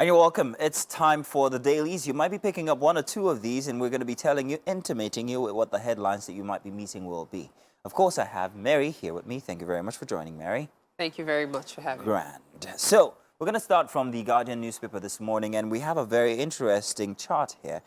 And you're welcome. It's time for the dailies. You might be picking up one or two of these, and we're going to be telling you, intimating you with what the headlines that you might be meeting will be. Of course, I have Mary here with me. Thank you very much for joining, Mary. Thank you very much for having me. Grand. So, we're going to start from the Guardian newspaper this morning, and we have a very interesting chart here.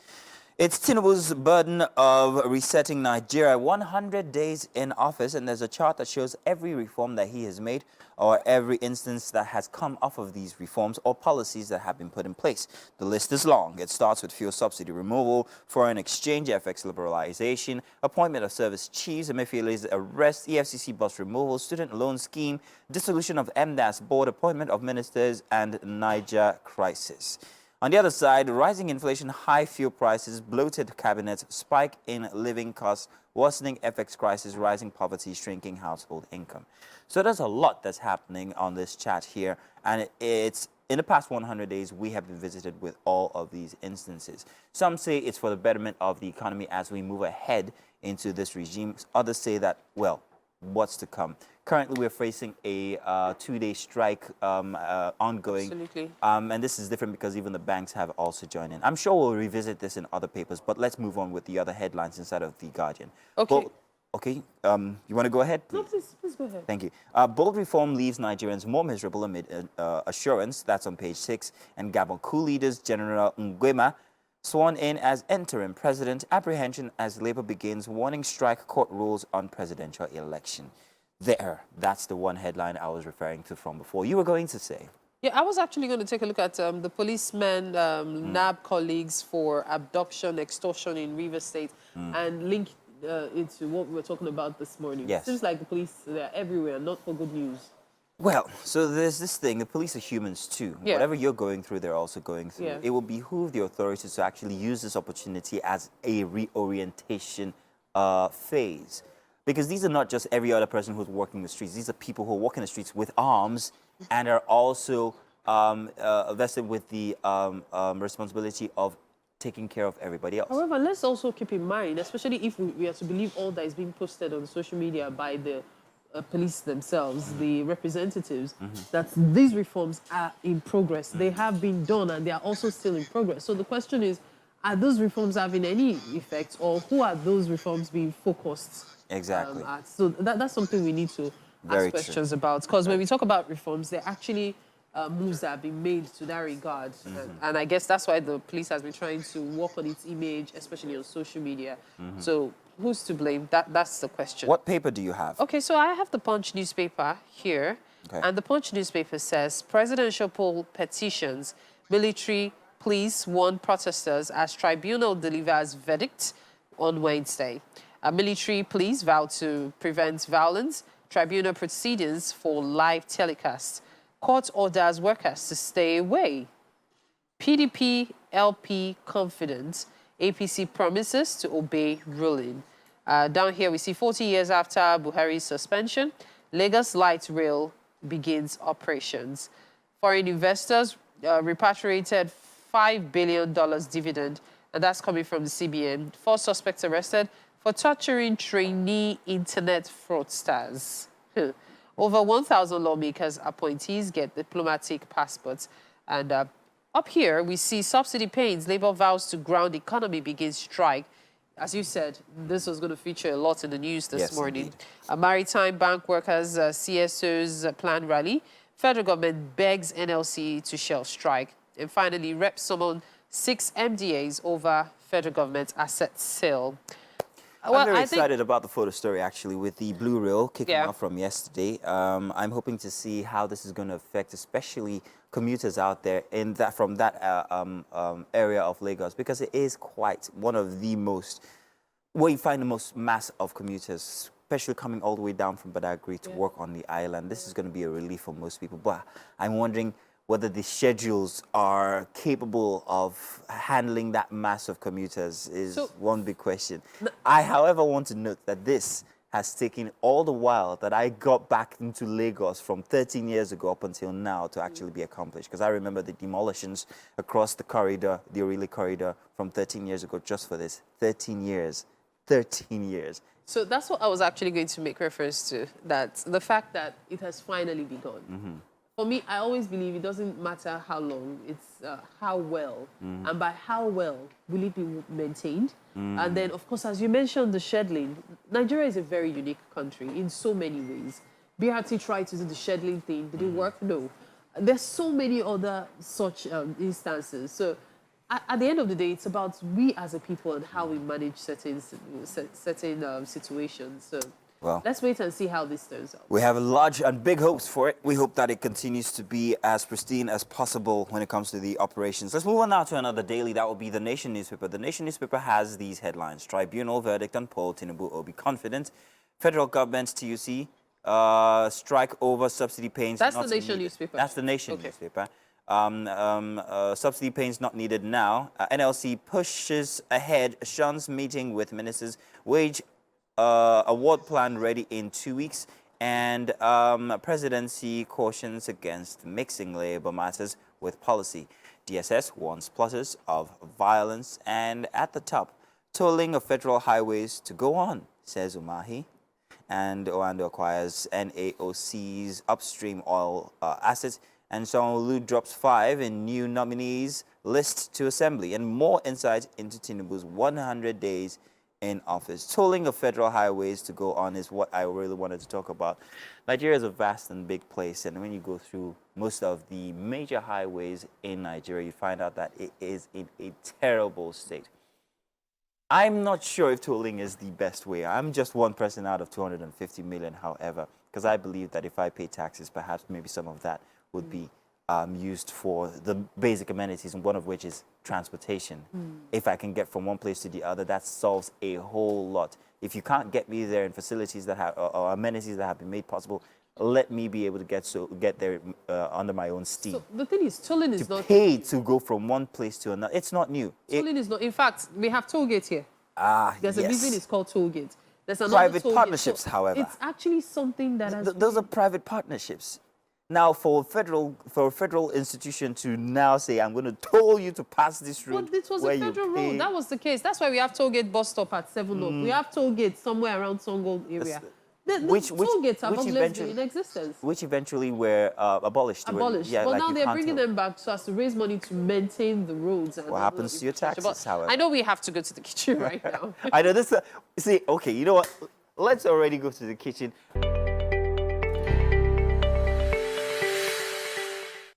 It's Tinubu's burden of resetting Nigeria, 100 days in office, and there's a chart that shows every reform that he has made or every instance that has come off of these reforms or policies that have been put in place. The list is long. It starts with fuel subsidy removal, foreign exchange, FX liberalization, appointment of service chiefs, Emefiele's arrest, EFCC bus removal, student loan scheme, dissolution of MDAS board, appointment of ministers, and Niger crisis. On the other side, rising inflation, high fuel prices, bloated cabinets, spike in living costs, worsening FX crisis, rising poverty, shrinking household income. So there's a lot that's happening on this chat here, and it's in the past 100 days, we have been visited with all of these instances. Some say it's for the betterment of the economy as we move ahead into this regime. Others say that, well, what's to come? Currently, we're facing a two-day strike ongoing. Absolutely. And this is different because even the banks have also joined in. I'm sure we'll revisit this in other papers, but let's move on with the other headlines inside of The Guardian. Okay. You want to go ahead, please? No, please go ahead. Thank you. Bold reform leaves Nigerians more miserable amid assurance. That's on page 6. And Gabon coup leaders General Nguema sworn in as interim president. Apprehension as Labour begins warning strike court rules on presidential election. That's the one headline I was referring to from before. You were going to say? Yeah, I was actually going to take a look at the policemen, NAB colleagues for abduction, extortion in Rivers State, and link it to what we were talking about this morning. Yes. It seems like the police, they're everywhere, not for good news. Well, so there's this thing, the police are humans too. Yeah. Whatever you're going through, they're also going through. Yeah. It will behoove the authorities to actually use this opportunity as a reorientation phase. Because these are not just every other person who's walking the streets. These are people who are walking the streets with arms and are also vested with the responsibility of taking care of everybody else. However, let's also keep in mind, especially if we are to believe all that is being posted on social media by the police themselves, the representatives, that these reforms are in progress. They have been done and they are also still in progress. So the question is, are those reforms having any effect, or who are those reforms being focused Exactly. at? So that's something we need to Very ask questions true. about. Because when we talk about reforms, they're actually moves that have been made to that regard. And I guess that's why the police has been trying to work on its image, especially on social media. So who's to blame? That's the question. What paper do you have? Okay, so I have the Punch newspaper here. Okay. And the Punch newspaper says, presidential poll petitions, military police warn protesters as tribunal delivers verdict on Wednesday. Military police vow to prevent violence, tribunal proceedings for live telecast. Court orders workers to stay away. PDP LP confident, APC promises to obey ruling. Down here we see 40 years after Buhari's suspension, Lagos Light Rail begins operations. Foreign investors repatriated $5 billion dividend, and that's coming from the CBN. 4 suspects arrested for torturing trainee internet fraudsters. Over 1,000 lawmakers appointees get diplomatic passports. And up here, we see subsidy pains. Labour vows to ground economy begins strike. As you said, this was going to feature a lot in the news this morning. Maritime bank workers, CSOs plan rally. Federal government begs NLC to shelve strike. And finally, Rep summon 6 MDAs over federal government asset sale. I'm very excited about the photo story, actually, with the Blue Rail kicking off from yesterday. I'm hoping to see how this is going to affect, especially commuters out there from that area of Lagos, because it is quite one of the most, where you find the most mass of commuters, especially coming all the way down from Badagry to work on the island. This is going to be a relief for most people. But I'm wondering whether the schedules are capable of handling that mass of commuters is one big question. I, however, want to note that this has taken all the while that I got back into Lagos from 13 years ago up until now to actually be accomplished. Because I remember the demolitions across the corridor, the Orele corridor, from 13 years ago just for this. 13 years. 13 years. So that's what I was actually going to make reference to, that the fact that it has finally begun. For me, I always believe it doesn't matter how long, it's how well. And by how well will it be maintained? And then, of course, as you mentioned, the scheduling. Nigeria is a very unique country in so many ways. BRT tried to do the scheduling thing. Did it work? No. There's so many other such instances. So at the end of the day, it's about we as a people and how we manage certain situations. So Well, let's wait and see how this turns out. we have large and big hopes for it. We hope that it continues to be as pristine as possible when it comes to the operations. Let's move on now to another daily. That will be the Nation newspaper. The Nation newspaper has these headlines. Tribunal verdict on Paul Tinubu will be confident. Federal government TUC strike over subsidy payments. That's the Nation newspaper. That's the Nation newspaper. Subsidy payments not needed now. NLC pushes ahead. Shuns meeting with ministers. Wage award plan ready in 2 weeks, and presidency cautions against mixing labor matters with policy. DSS warns plotters of violence, and at the top, tolling of federal highways to go on, says Umahi. And Oando acquires NAOC's upstream oil assets, and Sanwo-Olu drops 5 in new nominees list to assembly, and more insight into Tinubu's 100 days in office. Tolling of federal highways to go on is what I really wanted to talk about. Nigeria is a vast and big place, and when you go through most of the major highways in Nigeria, you find out that it is in a terrible state. I'm not sure if tolling is the best way. I'm just one person out of 250 million, however, because I believe that if I pay taxes, perhaps maybe some of that would be used for the basic amenities, and one of which is transportation. If I can get from one place to the other, that solves a whole lot. If you can't get me there in facilities that have or amenities that have been made possible, let me be able to get there under my own steam. So the thing is, tolling is not pay to go from one place to another. It's not new. Tolling is not. In fact, we have toll gate here. There's a reason it's called toll gate. There's another private toll partnerships, gate. So however. it's actually something that has. Those are private partnerships. Now, for a federal institution to now say, I'm going to toll you to pass this road. But it was a federal road. That was the case. That's why we have toll gate bus stop at 7 Up. We have toll gate somewhere around Songo area. The toll gates have always been in existence. Which eventually were abolished. Abolished. Yeah, but like now they're bringing tell. them back so as to raise money to maintain the roads. And What happens to your taxes, however? I know we have to go to the kitchen right now. I know this. See, okay, you know what? Let's already go to the kitchen.